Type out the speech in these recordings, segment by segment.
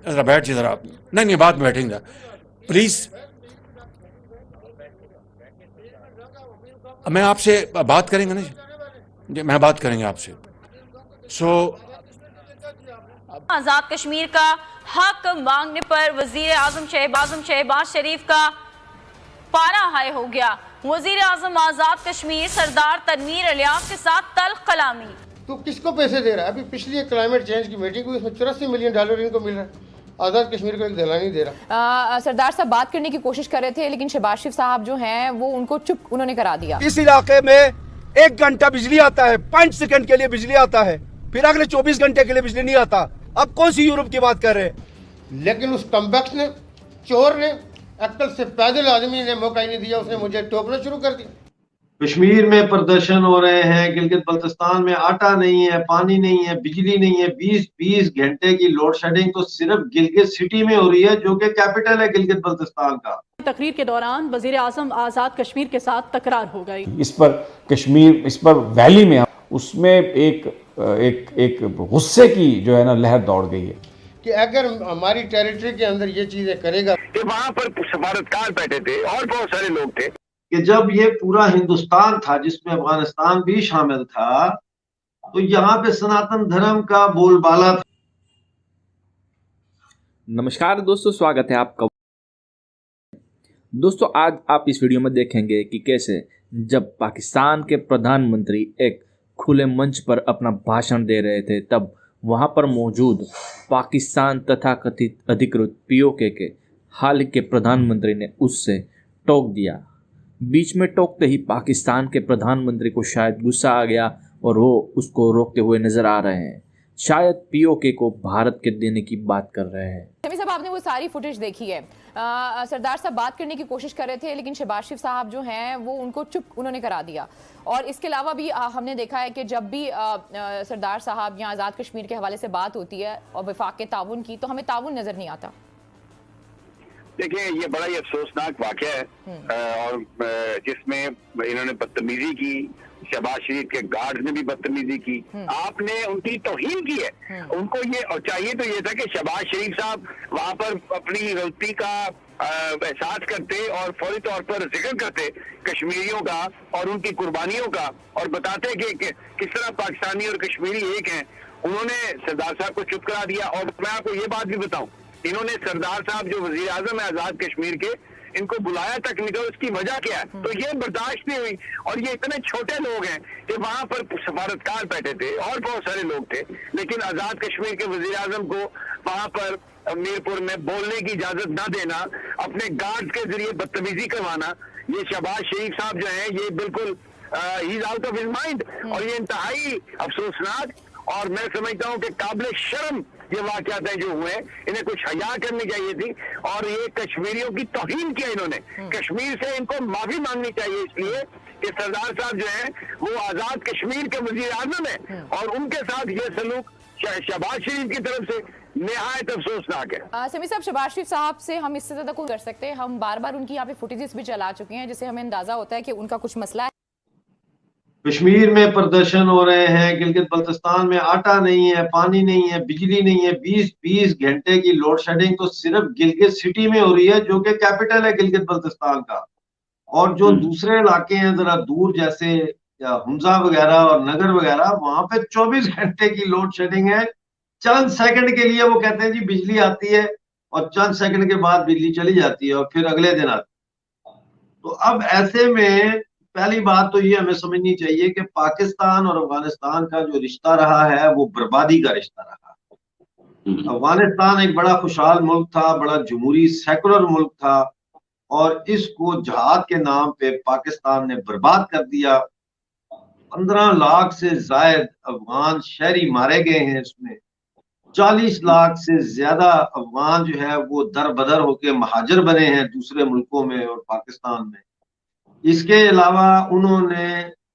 जरा बैठ जी, जरा आप नहीं नहीं बाद में बैठेंगे प्लीज। मैं आपसे बात करेंगे ना जी, मैं बात करेंगे आपसे। सो आजाद कश्मीर का हक मांगने पर वजीर आजम शहबाज शरीफ का पारा हाई हो गया। वजीर आजम आजाद कश्मीर सरदार तनवीर इलियास के साथ तल्ख कलामी। तो किसको पैसे दे रहा है? अभी पिछली एक क्लाइमेट चेंज की मीटिंग हुई, उसमें $84 मिलियन इनको मिल रहा है। आजाद कश्मीर को एक दला नहीं दे रहा। सरदार साहब बात करने की कोशिश कर रहे थे, लेकिन शहबाज शरीफ साहब जो हैं वो उनको चुप उन्होंने करा दिया। इस इलाके में 1 घंटा बिजली आता है, 5 सेकंड के लिए बिजली आता है, फिर अगले 24 घंटे के लिए बिजली नहीं आता। अब कौन सी यूरोप की बात कर रहे हैं? लेकिन उस कमबख्त ने, चोर ने, अक्ल से पैदल आदमी ने मौका ही नहीं दिया, उसने मुझे टोकना शुरू कर दिया। कश्मीर में प्रदर्शन हो रहे हैं, गिलगित बल्तिस्तान में आटा नहीं है, पानी नहीं है, बिजली नहीं है। 20-20 घंटे की लोड शेडिंग तो सिर्फ गिलगित सिटी में हो रही है, जो कि कैपिटल है गिलगित बल्तिस्तान का। तकरीर के दौरान वजीर आजम आजाद कश्मीर के साथ तकरार हो गई। इस पर कश्मीर, इस पर वैली में उसमें एक गुस्से की जो है ना लहर दौड़ गई है कि अगर हमारी टेरिटरी के अंदर ये चीजें करेगा। कि वहां पर सफारतकार बैठे थे और बहुत सारे लोग थे कि जब ये पूरा हिंदुस्तान था जिसमें अफगानिस्तान भी शामिल था, तो यहाँ पे सनातन धर्म का बोलबाला था। नमस्कार दोस्तों, स्वागत है आपका। दोस्तों आज आप इस वीडियो में देखेंगे कि कैसे जब पाकिस्तान के प्रधानमंत्री एक खुले मंच पर अपना भाषण दे रहे थे, तब वहां पर मौजूद पाकिस्तान तथा कथित अधिकृत पीओके के हाल के प्रधानमंत्री ने उससे टोक दिया। बीच में टोकते ही पाकिस्तान के प्रधानमंत्री को शायद गुस्सा आ गया और वो उसको रोकते हुए नजर आ रहे हैं। शायद पीओके को भारत के देने की बात कर रहे हैं। साहब आपने वो सारी फुटेज देखी है। सरदार साहब बात करने की कोशिश कर रहे थे, लेकिन शहबाज शरीफ साहब जो हैं वो उनको चुप उन्होंने करा दिया। और इसके अलावा भी हमने देखा है कि जब भी सरदार साहब या आज़ाद कश्मीर के हवाले से बात होती है और वफाक के ताउन की, तो हमें ताउन नजर नहीं आता। देखिए, ये बड़ा ही अफसोसनाक वाकया है और जिसमें इन्होंने बदतमीजी की, शहबाज शरीफ के गार्ड ने भी बदतमीजी की, आपने उनकी तौहीन की है। उनको ये और चाहिए तो ये था कि शहबाज शरीफ साहब वहां पर अपनी गलती का एहसास करते और फौरी तौर पर जिक्र करते कश्मीरियों का और उनकी कुर्बानियों का, और बताते कि किस तरह पाकिस्तानी और कश्मीरी एक हैं। उन्होंने सरदार साहब को चुप करा दिया। और मैं आपको ये बात भी बताऊं, इन्होंने सरदार साहब जो वजीर आजम है आजाद कश्मीर के, इनको बुलाया तक नहीं था। उसकी वजह क्या है? तो ये बर्दाश्त नहीं हुई। और ये इतने छोटे लोग हैं कि वहां पर सफारतकार बैठे थे और बहुत सारे लोग थे, लेकिन आजाद कश्मीर के वजीर आजम को वहां पर मीरपुर में बोलने की इजाजत न देना, अपने गार्ड के जरिए बदतमीजी करवाना, ये शहबाज शरीफ साहब जो है ये बिल्कुल he is out of his mind. और ये इंतहाई अफसोसनाक और मैं समझता हूँ कि काबिल शर्म ये वाकयात हैं जो हुए। इन्हें कुछ हया करनी चाहिए थी और ये कश्मीरियों की तौहीन किया इन्होंने। कश्मीर से इनको माफी मांगनी चाहिए, इसलिए कि सरदार साहब जो हैं वो आजाद कश्मीर के वजीर आजम है और उनके साथ ये सलूक शहबाज शरीफ की तरफ से निहायत अफसोसनाक है। समी साहब, शहबाज शरीफ साहब से हम इससे ज्यादा कुछ कर सकते हैं? हम बार बार उनकी यहाँ पे फुटेजेस भी चला चुके हैं, जिससे हमें अंदाजा होता है कि उनका कुछ मसला है। कश्मीर में प्रदर्शन हो रहे हैं, गिलगित बल्तिस्तान में आटा नहीं है, पानी नहीं है, बिजली नहीं है। 20-20 घंटे की लोड शेडिंग तो सिर्फ गिलगित सिटी में हो रही है, जो कि कैपिटल है गिलगित बल्तिस्तान का। और जो दूसरे इलाके हैं जरा दूर, जैसे हमजा वगैरह और नगर वगैरह, वहां पे 24 घंटे की लोड शेडिंग है। चंद सेकंड के लिए वो कहते हैं जी बिजली आती है और चंद सेकंड के बाद बिजली चली जाती है और फिर अगले दिन आती है। तो अब ऐसे में पहली बात तो ये हमें समझनी चाहिए कि पाकिस्तान और अफगानिस्तान का जो रिश्ता रहा है वो बर्बादी का रिश्ता रहा है। अफगानिस्तान एक बड़ा खुशहाल मुल्क था, बड़ा जमहूरी सेकुलर मुल्क था, और इसको जहाद के नाम पे पाकिस्तान ने बर्बाद कर दिया। 15 लाख से जायद अफगान शहरी मारे गए हैं इसमें। 40 लाख से ज्यादा अफगान जो है वो दर बदर होकर महाजर बने हैं दूसरे मुल्कों में और पाकिस्तान में। इसके अलावा उन्होंने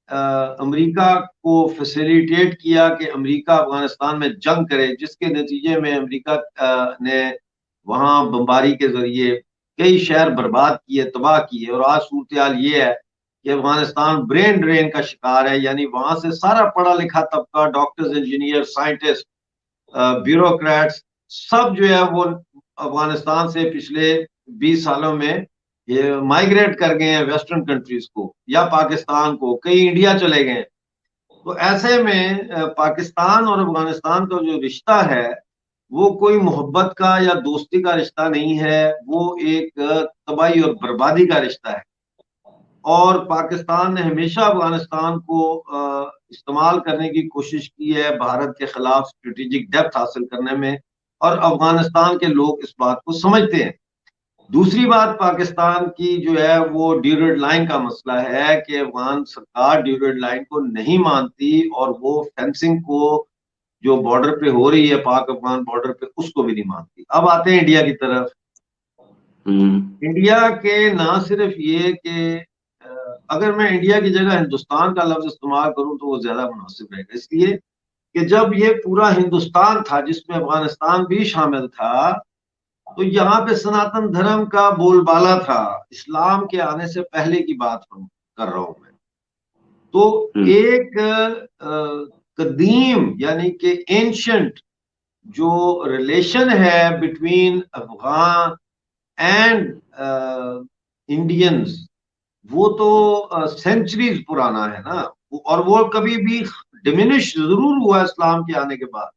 अमेरिका को फैसिलिटेट किया कि अमेरिका अफगानिस्तान में जंग करे, जिसके नतीजे में अमेरिका ने वहां बमबारी के जरिए कई शहर बर्बाद किए, तबाह किए। और आज सूरत हाल ये है कि अफगानिस्तान ब्रेन ड्रेन का शिकार है, यानी वहां से सारा पढ़ा लिखा तबका, डॉक्टर्स, इंजीनियर, साइंटिस्ट, ब्यूरोक्रेट्स, सब जो है वो अफगानिस्तान से पिछले 20 सालों में ये माइग्रेट कर गए हैं वेस्टर्न कंट्रीज को या पाकिस्तान को, कई इंडिया चले गए। तो ऐसे में पाकिस्तान और अफगानिस्तान का जो रिश्ता है वो कोई मोहब्बत का या दोस्ती का रिश्ता नहीं है, वो एक तबाही और बर्बादी का रिश्ता है। और पाकिस्तान ने हमेशा अफगानिस्तान को इस्तेमाल करने की कोशिश की है भारत के खिलाफ स्ट्रेटेजिक डेप्थ हासिल करने में, और अफगानिस्तान के लोग इस बात को समझते हैं। दूसरी बात पाकिस्तान की जो है वो ड्यूरेड लाइन का मसला है कि अफगान सरकार ड्यूरेड लाइन को नहीं मानती और वो फेंसिंग को जो बॉर्डर पे हो रही है, पाक अफगान बॉर्डर पे, उसको भी नहीं मानती। अब आते हैं इंडिया की तरफ। इंडिया के ना सिर्फ ये कि अगर मैं इंडिया की जगह हिंदुस्तान का लफ्ज इस्तेमाल करूं तो वो ज्यादा मुनासिब रहेगा, इसलिए कि जब ये पूरा हिंदुस्तान था जिसमें अफगानिस्तान भी शामिल था, तो यहाँ पे सनातन धर्म का बोलबाला था। इस्लाम के आने से पहले की बात कर रहा हूं मैं। तो एक कदीम यानी कि एंशंट जो रिलेशन है बिटवीन अफगान एंड इंडियंस, वो तो सेंचुरीज पुराना है ना, और वो कभी भी डिमिनिश जरूर हुआ इस्लाम के आने के बाद,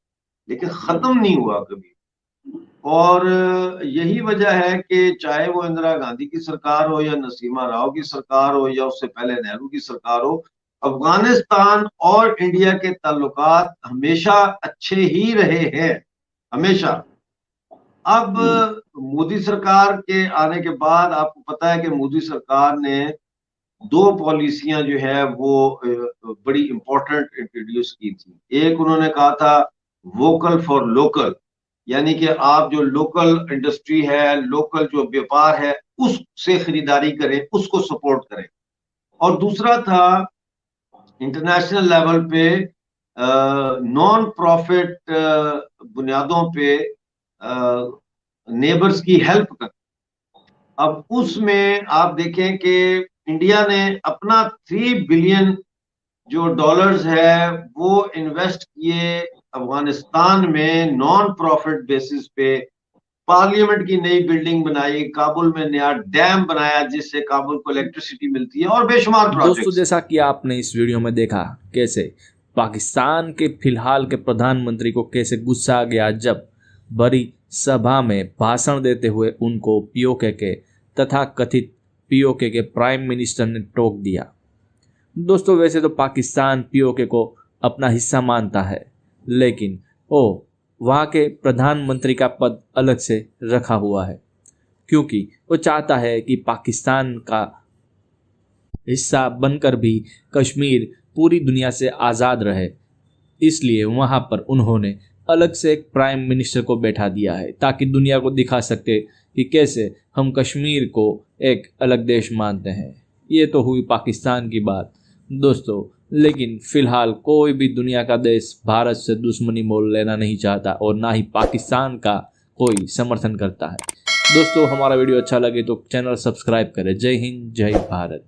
लेकिन खत्म नहीं हुआ कभी। और यही वजह है कि चाहे वो इंदिरा गांधी की सरकार हो या नसीमा राव की सरकार हो या उससे पहले नेहरू की सरकार हो, अफगानिस्तान और इंडिया के ताल्लुकात हमेशा अच्छे ही रहे हैं, हमेशा। अब मोदी सरकार के आने के बाद आपको पता है कि मोदी सरकार ने 2 पॉलिसियां जो है वो बड़ी इंपॉर्टेंट इंट्रोड्यूस की थी। एक उन्होंने कहा था वोकल फॉर लोकल, यानी कि आप जो लोकल इंडस्ट्री है, लोकल जो व्यापार है, उससे खरीदारी करें, उसको सपोर्ट करें। और दूसरा था इंटरनेशनल लेवल पे नॉन प्रॉफिट बुनियादों पे नेबर्स की हेल्प कर। अब उसमें आप देखें कि इंडिया ने अपना 3 बिलियन जो डॉलर्स है वो इन्वेस्ट किए अफगानिस्तान में नॉन प्रॉफिट बेसिस पे। पार्लियामेंट की नई बिल्डिंग बनाई, काबुल में नया डैम बनाया जिससे काबुल को इलेक्ट्रिसिटी मिलती है, और बेशुमार प्रोजेक्ट्स। दोस्तों, जैसा कि आपने इस वीडियो में देखा कैसे पाकिस्तान के फिलहाल के प्रधानमंत्री को कैसे गुस्सा आ गया जब बड़ी सभा में भाषण देते हुए उनको पीओके के तथा कथित पीओके के प्राइम मिनिस्टर ने टोक दिया। दोस्तों, वैसे तो पाकिस्तान पीओके को अपना हिस्सा मानता है, लेकिन वहाँ के प्रधानमंत्री का पद अलग से रखा हुआ है, क्योंकि वो चाहता है कि पाकिस्तान का हिस्सा बनकर भी कश्मीर पूरी दुनिया से आज़ाद रहे। इसलिए वहाँ पर उन्होंने अलग से एक प्राइम मिनिस्टर को बैठा दिया है, ताकि दुनिया को दिखा सके कि कैसे हम कश्मीर को एक अलग देश मानते हैं। ये तो हुई पाकिस्तान की बात दोस्तों, लेकिन फिलहाल कोई भी दुनिया का देश भारत से दुश्मनी मोल लेना नहीं चाहता और ना ही पाकिस्तान का कोई समर्थन करता है। दोस्तों, हमारा वीडियो अच्छा लगे तो चैनल सब्सक्राइब करें। जय हिंद, जय भारत।